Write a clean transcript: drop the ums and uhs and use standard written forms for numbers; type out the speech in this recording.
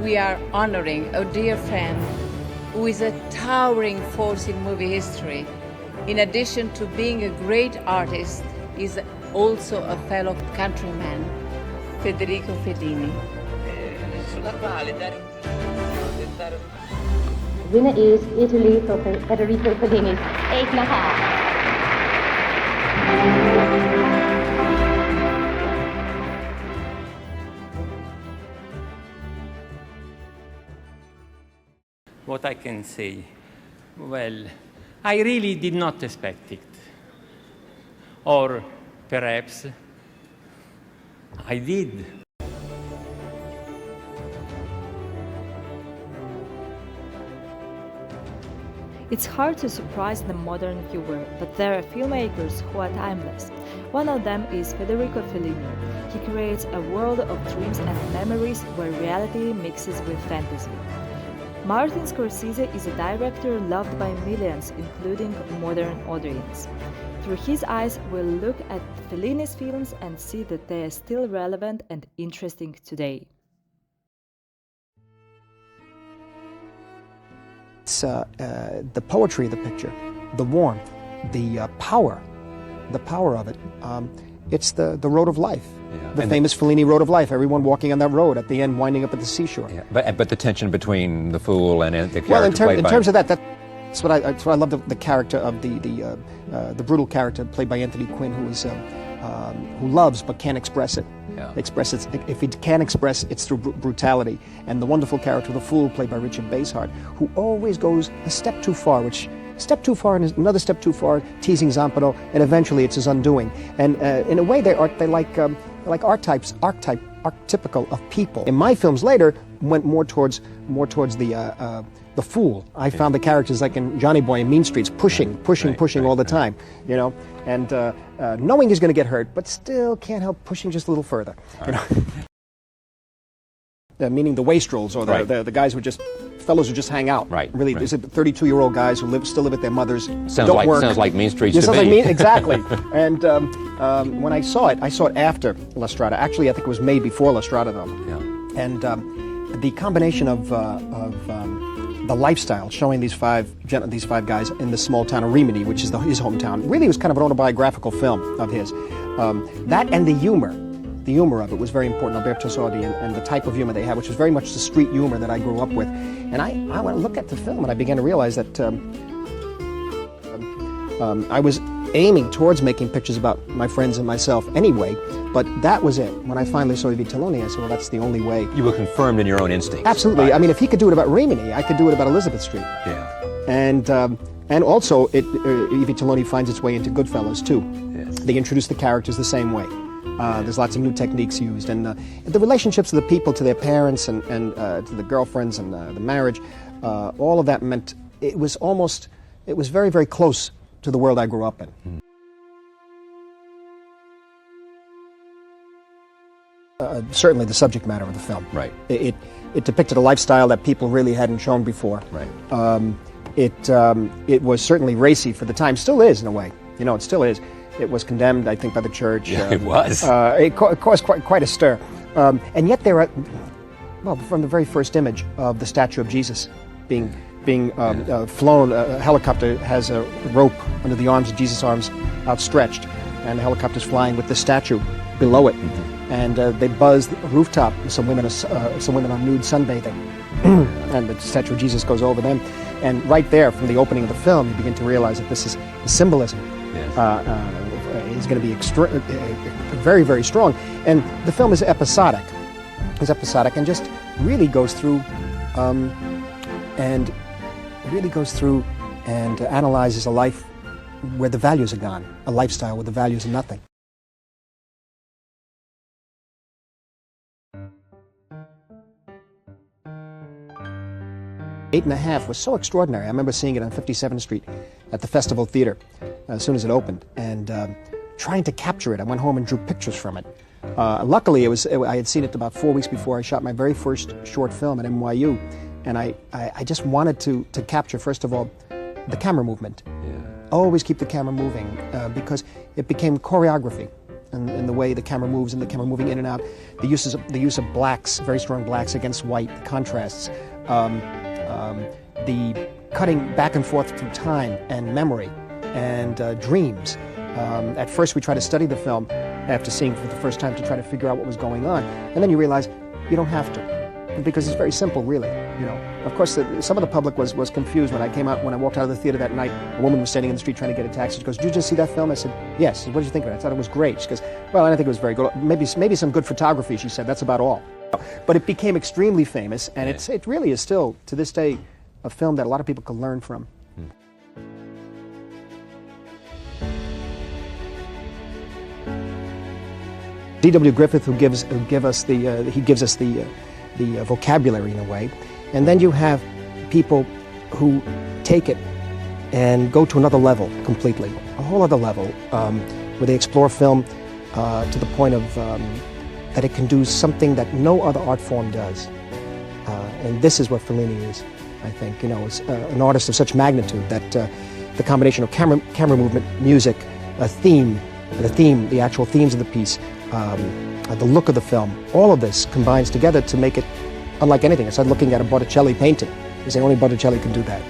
we are honoring a dear friend who is a towering force in movie history. In addition to being a great artist, is also a fellow countryman, Federico Fellini. Winner is Italy for Federico Fellini, 8.5. What I can say? Well, I really did not expect it. Or perhaps I did. It's hard to surprise the modern viewer, but there are filmmakers who are timeless. One of them is Federico Fellini. He creates a world of dreams and memories where reality mixes with fantasy. Martin Scorsese is a director loved by millions, including a modern audience. Through his eyes, we'll look at Fellini's films and see that they are still relevant and interesting today. It's the poetry of the picture, the warmth, the power of it. It's the road of life, the famous Fellini road of life. Everyone walking on that road at the end, winding up at the seashore. Yeah. But the tension between the fool and the character. Well, in terms of that, that's what I love the character of the brutal character played by Anthony Quinn, who loves but can't express it. Yeah. If he can express, it's through brutality. And the wonderful character, the fool, played by Richard Basehart, who always goes a step too far, step too far and another step too far, teasing Zampano, and eventually it's his undoing. And in a way, they're like archetypical of people. In my films later went more towards the fool. I found the characters like in Johnny Boy and Mean Streets pushing all the time, you know, and knowing he's going to get hurt, but still can't help pushing just a little further. You know? Meaning the wastrels or the guys fellows who just hang out. Right. Really, these are 32-year-old guys who still live at their mother's. Sounds like Mean Streets to me. me. Exactly. And when I saw it after La Strada. Actually, I think it was made before La Strada, though. Yeah. And the combination of the lifestyle, showing these five guys in the small town of Rimini, which is his hometown, really was kind of an autobiographical film of his. That and the humor of it was very important. Alberto Sordi and the type of humor they had, which was very much the street humor that I grew up with. And I went and looked at the film and I began to realize that I was aiming towards making pictures about my friends and myself anyway, but that was it. When I finally saw Vitolle, I said, well, that's the only way. You were confirmed in your own instincts. Absolutely. Right. I mean, if he could do it about Rimini, I could do it about Elizabeth Street. Yeah. And also, Vitolle finds its way into Goodfellas, too. Yes. They introduce the characters the same way. There's lots of new techniques used, and the relationships of the people to their parents and to the girlfriends and the marriage, all of that meant it was very, very close to the world I grew up in. Certainly the subject matter of the film. Right. It depicted a lifestyle that people really hadn't shown before. Right. It was certainly racy for the time, still is in a way. You know, it still is. It was condemned, I think, by the church. Yeah, it was. It caused quite a stir. And yet there are, well, from the very first image of the statue of Jesus being flown, a helicopter has a rope under the arms of Jesus' arms outstretched, and the helicopter's flying with the statue below it. Mm-hmm. And they buzz the rooftop. Some women are nude sunbathing, and the statue of Jesus goes over them. And right there, from the opening of the film, you begin to realize that this is the symbolism. Yes. Is going to be very, very strong. And the film is episodic. And just really goes through and analyzes a life where the values are gone, a lifestyle where the values are nothing. Eight and a Half was so extraordinary. I remember seeing it on 57th Street at the Festival Theater as soon as it opened, and trying to capture it. I went home and drew pictures from it. Luckily, I had seen it about 4 weeks before I shot my very first short film at NYU, and I just wanted to capture, first of all, the camera movement. Yeah. Always keep the camera moving, because it became choreography. and the way the camera moves and the camera moving in and out, the use of blacks, very strong blacks against white, the contrasts, the cutting back and forth through time and memory and dreams. At first we try to study the film after seeing it for the first time to try to figure out what was going on, and then you realize you don't have to, because it's very simple, really. You know, of course, some of the public was confused when I walked out of the theater that night. A woman was standing in the street trying to get a taxi. She goes, "Did you just see that film?" I said, "Yes." She said, "What did you think of it?" I thought it was great. She goes, "Well, I don't think it was very good. Maybe some good photography." She said, "That's about all." But it became extremely famous, and it really is still to this day a film that a lot of people can learn from. D.W. Griffith, who gives us the vocabulary in a way, and then you have people who take it and go to another level completely, a whole other level, where they explore film to the point of that it can do something that no other art form does, and this is what Fellini is, I think. You know, is an artist of such magnitude that the combination of camera movement, music, the actual themes of the piece, the look of the film, all of this combines together to make it unlike anything. I started looking at a Botticelli painting. You say only Botticelli can do that.